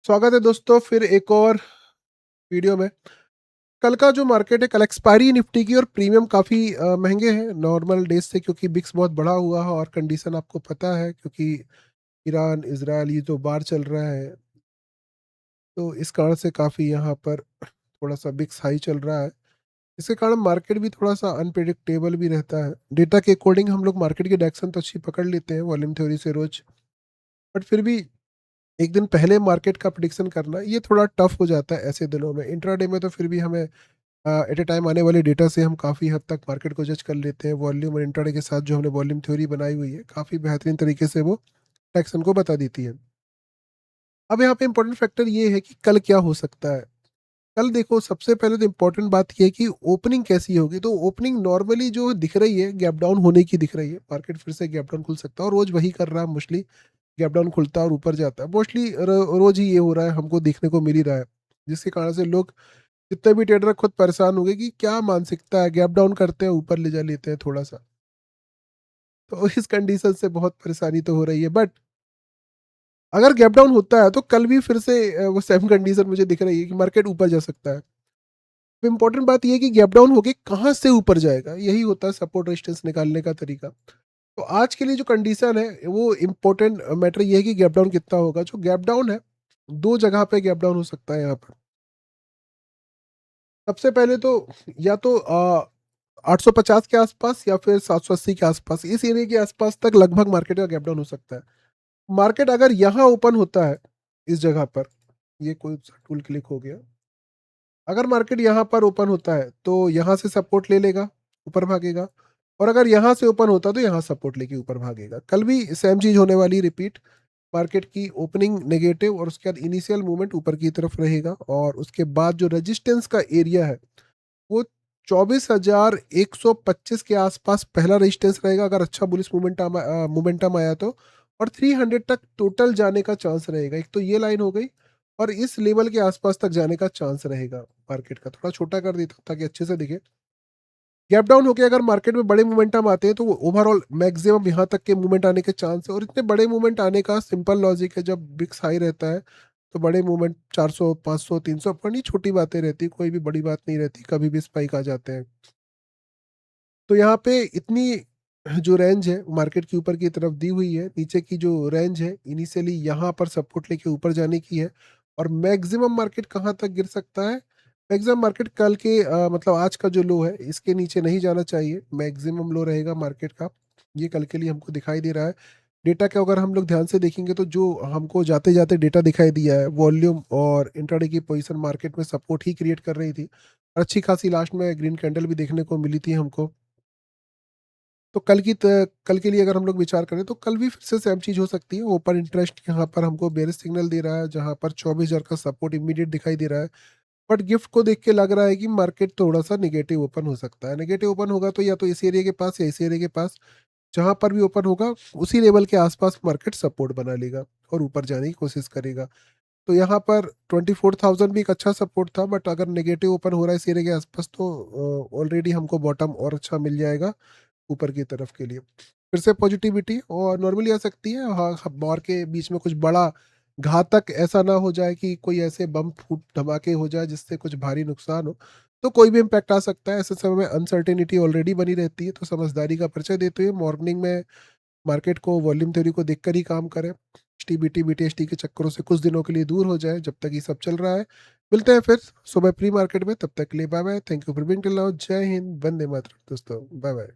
स्वागत है दोस्तों फिर एक और वीडियो में। कल का जो मार्केट है, कल एक्सपायरी निफ्टी की और प्रीमियम काफ़ी महंगे हैं नॉर्मल डेज से, क्योंकि बिक्स बहुत बढ़ा हुआ है और कंडीशन आपको पता है, क्योंकि ईरान इसराइल ये जो बार चल रहा है, तो इस कारण से काफ़ी यहाँ पर थोड़ा सा बिक्स हाई चल रहा है। इसके कारण मार्केट भी थोड़ा सा अनप्रिडिक्टेबल भी रहता है। डेटा के अकॉर्डिंग हम लोग मार्केट की डायरेक्शन तो अच्छी पकड़ लेते हैं वॉल्यूम थ्योरी से रोज, बट फिर भी एक दिन पहले मार्केट का प्रिडिक्शन करना ये थोड़ा टफ हो जाता है ऐसे दिनों में। इंट्राडे में तो फिर भी हमें एट ए टाइम आने वाले डेटा से हम काफ़ी हद तक मार्केट को जज कर लेते हैं। वॉल्यूम और इंट्राडे के साथ जो हमने वॉल्यूम थ्योरी बनाई हुई है, काफ़ी बेहतरीन तरीके से वो एक्शन को बता देती है। अब यहाँ पे इंपॉर्टेंट फैक्टर ये है कि कल क्या हो सकता है। कल देखो, सबसे पहले तो इम्पोर्टेंट बात ये है कि ओपनिंग कैसी होगी। तो ओपनिंग नॉर्मली जो दिख रही है गैप डाउन होने की दिख रही है। मार्केट फिर से गैप डाउन खुल सकता है और रोज वही कर रहा है मोस्टली। गैप डाउन खुलता है और ऊपर जाता है मोस्टली। रोज ही ये हो रहा है, हमको देखने को मिल ही रहा है। जिसके कारण से लोग, जितने भी ट्रेडर, खुद परेशान हो गए कि क्या मानसिकता है, गैप डाउन करते हैं ऊपर ले जा लेते हैं थोड़ा सा। तो इस कंडीशन से बहुत परेशानी तो हो रही है, बट अगर गैप डाउन होता है तो कल भी फिर से वो सेम कंडीशन मुझे दिख रही है कि मार्केट ऊपर जा सकता है। तो इम्पोर्टेंट बात यह है कि गैप डाउन होके कहाँ से ऊपर जाएगा, यही होता है सपोर्ट रेजिस्टेंस निकालने का तरीका। तो आज के लिए जो कंडीशन है वो इम्पोर्टेंट मैटर ये है कि गैप डाउन कितना होगा। जो गैप डाउन है, दो जगह पे गैप डाउन हो सकता है यहाँ पर। सबसे पहले तो या तो 850 के आसपास या फिर 780 के आसपास, इस एरिया के आसपास तक लगभग मार्केट का गैप डाउन हो सकता है। मार्केट अगर यहाँ ओपन होता है, इस जगह पर, ये कोई टूल क्लिक हो गया, अगर मार्केट यहाँ पर ओपन होता है तो यहाँ से सपोर्ट ले लेगा, ऊपर भागेगा। और अगर यहाँ से ओपन होता है तो यहाँ सपोर्ट लेके ऊपर भागेगा। कल भी सेम चीज होने वाली, रिपीट। मार्केट की ओपनिंग नेगेटिव और उसके बाद इनिशियल मूवमेंट ऊपर की तरफ रहेगा, और उसके बाद जो रेजिस्टेंस का एरिया है वो 24,125 के आसपास पहला रेजिस्टेंस रहेगा, अगर अच्छा बुलिश मोमेंटम आया तो। और 300 तक टोटल जाने का चांस रहेगा। एक तो ये लाइन हो गई, और इस लेवल के आसपास तक जाने का चांस रहेगा। मार्केट का थोड़ा छोटा कर देता हूं ताकि अच्छे से दिखे। गैप डाउन होके अगर मार्केट में बड़े मूवमेंटम आते हैं तो ओवरऑल मैक्सिमम यहाँ तक के मूवमेंट आने के चांस है। और इतने बड़े मूवमेंट आने का सिंपल लॉजिक है, जब बिक्स हाई रहता है तो बड़े मूवमेंट 400 500 300 बड़ी छोटी बातें रहती, कोई भी बड़ी बात नहीं रहती, कभी भी स्पाइक आ जाते हैं। तो यहाँ पे इतनी जो रेंज है मार्केट की ऊपर की तरफ दी हुई है, नीचे की जो रेंज है इनिशियली यहाँ पर सपोर्ट लेके ऊपर जाने की है। और मैक्सिमम मार्केट कहाँ तक गिर सकता है, मैक्सिमम मार्केट कल के मतलब आज का जो लो है इसके नीचे नहीं जाना चाहिए। मैक्सिमम लो रहेगा मार्केट का, ये कल के लिए हमको दिखाई दे रहा है। डेटा का अगर हम लोग ध्यान से देखेंगे तो जो हमको जाते जाते डेटा दिखाई दिया है, वॉल्यूम और इंट्राडे की पोजीशन मार्केट में सपोर्ट ही क्रिएट कर रही थी। अच्छी खासी लास्ट में ग्रीन कैंडल भी देखने को मिली थी हमको। तो कल के लिए अगर हम लोग विचार करें तो कल भी फिर से सेम चीज़ हो सकती है। ओपन इंटरेस्ट यहाँ पर हमको बेरिश सिग्नल दे रहा है, जहाँ पर 24,000 का सपोर्ट इमीडिएट दिखाई दे रहा है। बट गिफ्ट को देख के लग रहा है कि मार्केट थोड़ा सा नेगेटिव ओपन हो सकता है। नेगेटिव ओपन होगा तो या तो इस एरिया के पास या इस एरिया के पास, जहाँ पर भी ओपन होगा उसी लेवल के आसपास मार्केट सपोर्ट बना लेगा और ऊपर जाने की कोशिश करेगा। तो यहाँ पर 24,000 भी एक अच्छा सपोर्ट था, बट अगर नेगेटिव ओपन हो रहा है इस एरिया के आसपास तो ऑलरेडी हमको बॉटम और अच्छा मिल जाएगा ऊपर की तरफ के लिए। फिर से पॉजिटिविटी और नॉर्मली आ सकती है। हाँ, बार के बीच में कुछ बड़ा घातक ऐसा ना हो जाए कि कोई ऐसे बम फूट धमाके हो जाए जिससे कुछ भारी नुकसान हो, तो कोई भी इम्पैक्ट आ सकता है। ऐसे समय में अनसर्टेनिटी ऑलरेडी बनी रहती है, तो समझदारी का परिचय देते हुए मॉर्निंग में मार्केट को वॉल्यूम थ्योरी को देखकर ही काम करें। टी बीटीएसटी के चक्करों से कुछ दिनों के लिए दूर हो जाए जब तक ये सब चल रहा है। मिलते हैं फिर सुबह प्री मार्केट में, तब तक के लिए bye bye. Thank you for being till now. जय हिंद, वंदे मातरम दोस्तों, बाय बाय।